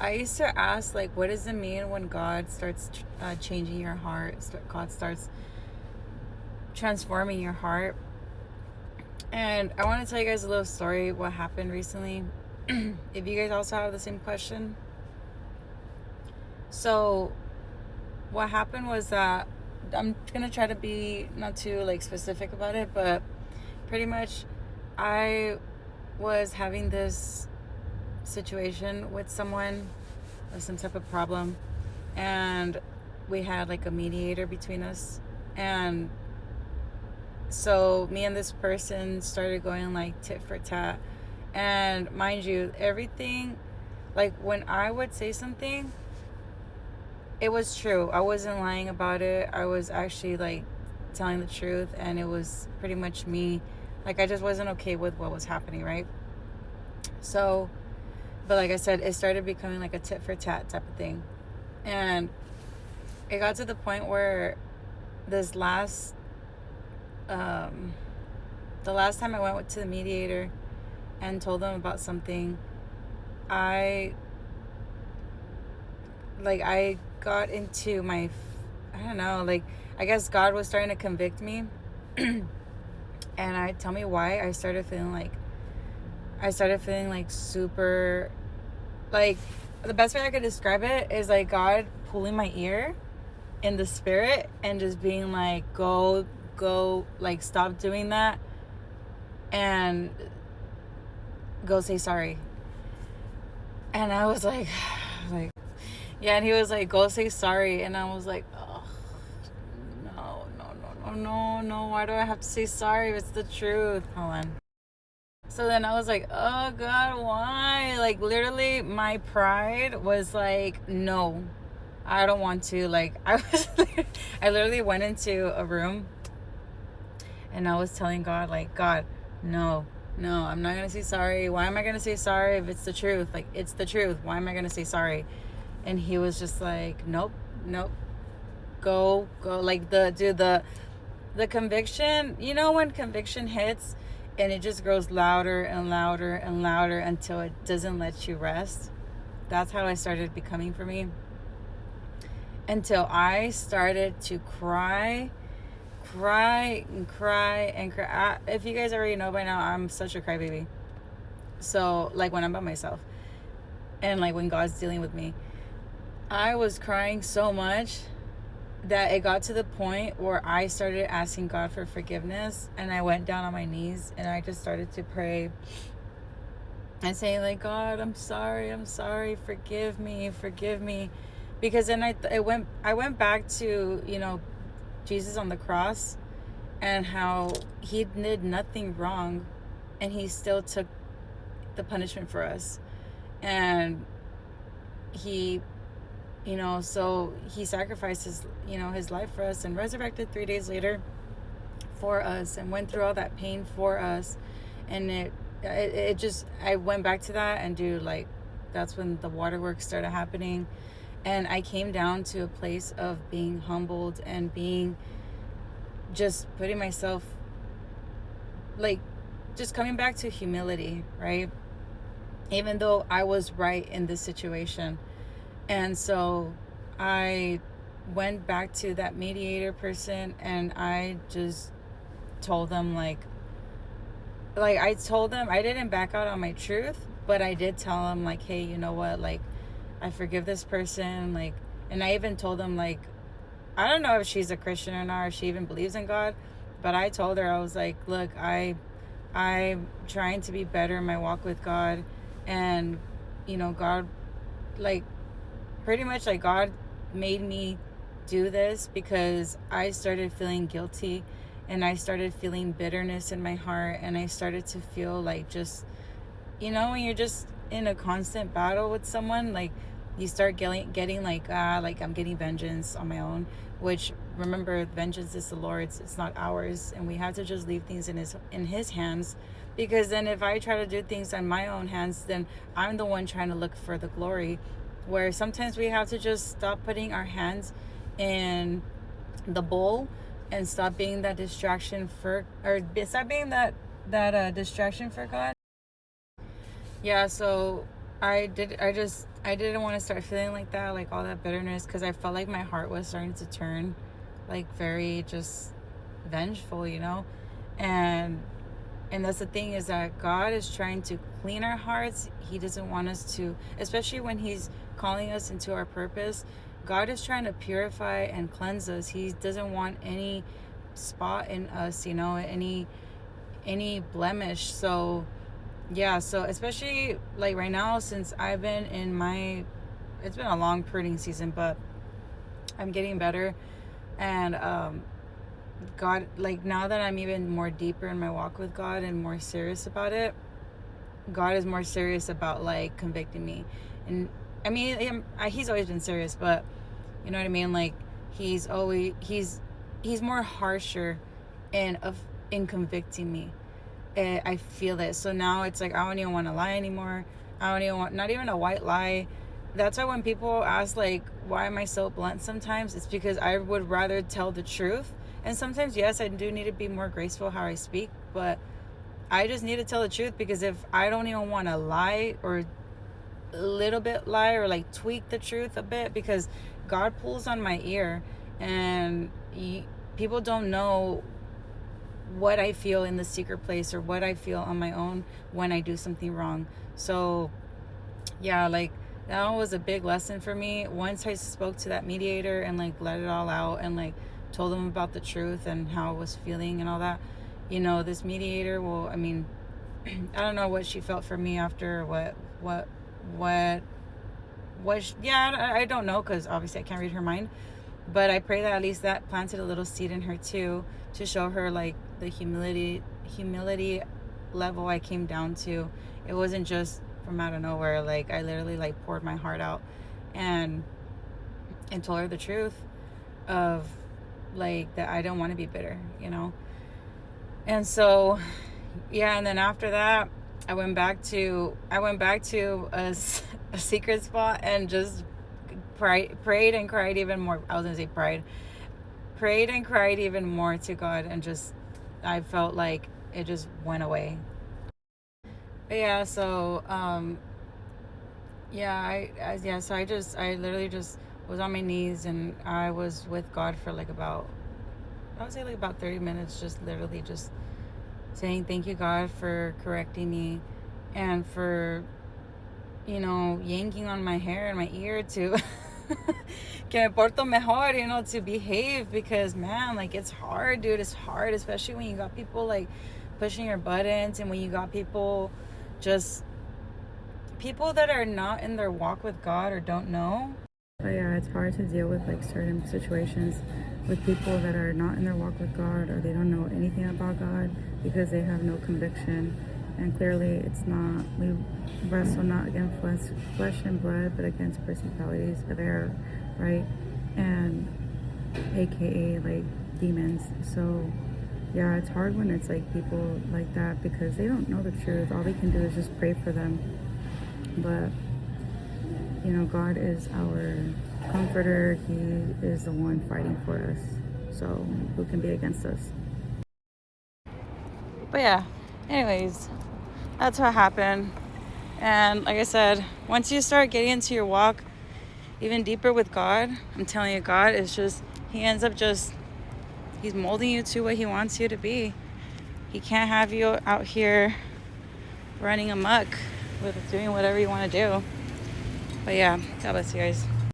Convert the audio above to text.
I used to ask, like, what does it mean when God starts changing your heart? God starts transforming your heart. And I want to tell you guys a little story what happened recently. If you guys also have the same question. So, what happened was that I'm gonna try to be not too like specific about it, but pretty much I was having this situation with someone or some type of problem, and we had like a mediator between us. And so me and this person started going like tit for tat. And mind you, everything, like when I would say something, it was true. I wasn't lying about it. I was actually like telling the truth, and it was pretty much me. Like, I just wasn't okay with what was happening, right? So, but like I said, it started becoming like a tit for tat type of thing. And it got to the point where this the last time I went to the mediator and told them about something, I I got into my, I don't know, like, I guess God was starting to convict me. And tell me why I started feeling like super, like, the best way I could describe it is like God pulling my ear in the spirit and just being like, go, like, stop doing that and go say sorry. And I was like, like, yeah, and he was like, go say sorry. And I was like, oh, no, why do I have to say sorry if it's the truth? Hold on. So then I was like, oh God, why? Like, literally my pride was like, no, I don't want to. Like, I literally went into a room and I was telling God, like, God, no, I'm not going to say sorry. Why am I going to say sorry if it's the truth? Like, it's the truth. Why am I going to say sorry? And he was just like, nope, go. Like, the conviction, you know, when conviction hits and it just grows louder and louder and louder until it doesn't let you rest. That's how it started becoming for me. Until I started to cry. If you guys already know by now, I'm such a crybaby. So, like, when I'm by myself and like when God's dealing with me, I was crying so much that it got to the point where I started asking God for forgiveness, and I went down on my knees and I just started to pray and saying, like, God, I'm sorry, forgive me. Because then I went back to, you know, Jesus on the cross and how he did nothing wrong and he still took the punishment for us. And he, you know, so he sacrificed his, you know, his life for us and resurrected 3 days later for us and went through all that pain for us. And it just, I went back to that, and dude, like, that's when the waterworks started happening. And I came down to a place of being humbled and being, just putting myself, like, just coming back to humility, right? Even though I was right in this situation. And so I went back to that mediator person and I just told them, like I told them, I didn't back out on my truth, but I did tell them, like, hey, you know what, like, I forgive this person, like, and I even told them, like, I don't know if she's a Christian or not, or she even believes in God, but I told her, I was like, look, I'm trying to be better in my walk with God, and, you know, God, like, pretty much, like, God made me do this because I started feeling guilty and I started feeling bitterness in my heart, and I started to feel like, just, you know, when you're just in a constant battle with someone, like, you start getting like, like, I'm getting vengeance on my own, which, remember, vengeance is the Lord's, it's not ours, and we have to just leave things in his hands, because then if I try to do things on my own hands, then I'm the one trying to look for the glory, where sometimes we have to just stop putting our hands in the bowl and stop being that distraction for, or stop being that distraction for God. Yeah, so I didn't want to start feeling like that, like all that bitterness, because I felt like my heart was starting to turn like very just vengeful, you know. And that's the thing, is that God is trying to clean our hearts. He doesn't want us to, especially when he's calling us into our purpose. God is trying to purify and cleanse us. He doesn't want any spot in us, you know, any blemish. So yeah, so especially like right now, since I've been in my, it's been a long pruning season, but I'm getting better. And God, like now that I'm even more deeper in my walk with God and more serious about it, God is more serious about like convicting me. And I mean, he's always been serious, but you know what I mean? Like he's more harsher in convicting me. I feel it. So now it's like I don't even want to lie anymore. I don't even want, not even a white lie. That's why when people ask like, why am I so blunt sometimes, it's because I would rather tell the truth. And sometimes, yes, I do need to be more graceful how I speak, but I just need to tell the truth, because if I don't even want to lie, or a little bit lie, or like tweak the truth a bit, because God pulls on my ear, and people don't know what I feel in the secret place, or what I feel on my own when I do something wrong. So yeah, like that was a big lesson for me. Once I spoke to that mediator and like let it all out, and like told them about the truth and how I was feeling and all that, you know, this mediator will, I mean, I don't know what she felt for me after, what yeah, I don't know, because obviously I can't read her mind. But I pray that at least that planted a little seed in her too, to show her like the humility level I came down to. It wasn't just from out of nowhere. Like I literally like poured my heart out and told her the truth of like that I don't want to be bitter, you know. And so yeah, and then after that I went back to a secret spot and just prayed and cried even more. I was gonna say prayed and cried even more to God, and just I felt like it just went away. But yeah, so yeah, I literally just was on my knees, and I was with God for like about, I would say like about 30 minutes, just literally just saying thank you, God, for correcting me, and for, you know, yanking on my hair and my ear to que me porto mejor, you know, to behave, because man, like it's hard, dude. It's hard, especially when you got people like pushing your buttons, and when you got people that are not in their walk with God or don't know. But yeah, it's hard to deal with like certain situations with people that are not in their walk with God, or they don't know anything about God, because they have no conviction. And clearly it's not, we wrestle not against flesh and blood, but against principalities of air, right? And aka like demons. So yeah, it's hard when it's like people like that, because they don't know the truth. All they can do is just pray for them. But you know, God is our comforter. He is the one fighting for us. So who can be against us? But yeah, anyways, that's what happened. And like I said, once you start getting into your walk even deeper with God, I'm telling you, God is just, he ends up just, he's molding you to what he wants you to be. He can't have you out here running amok with doing whatever you want to do. But yeah, God bless you guys.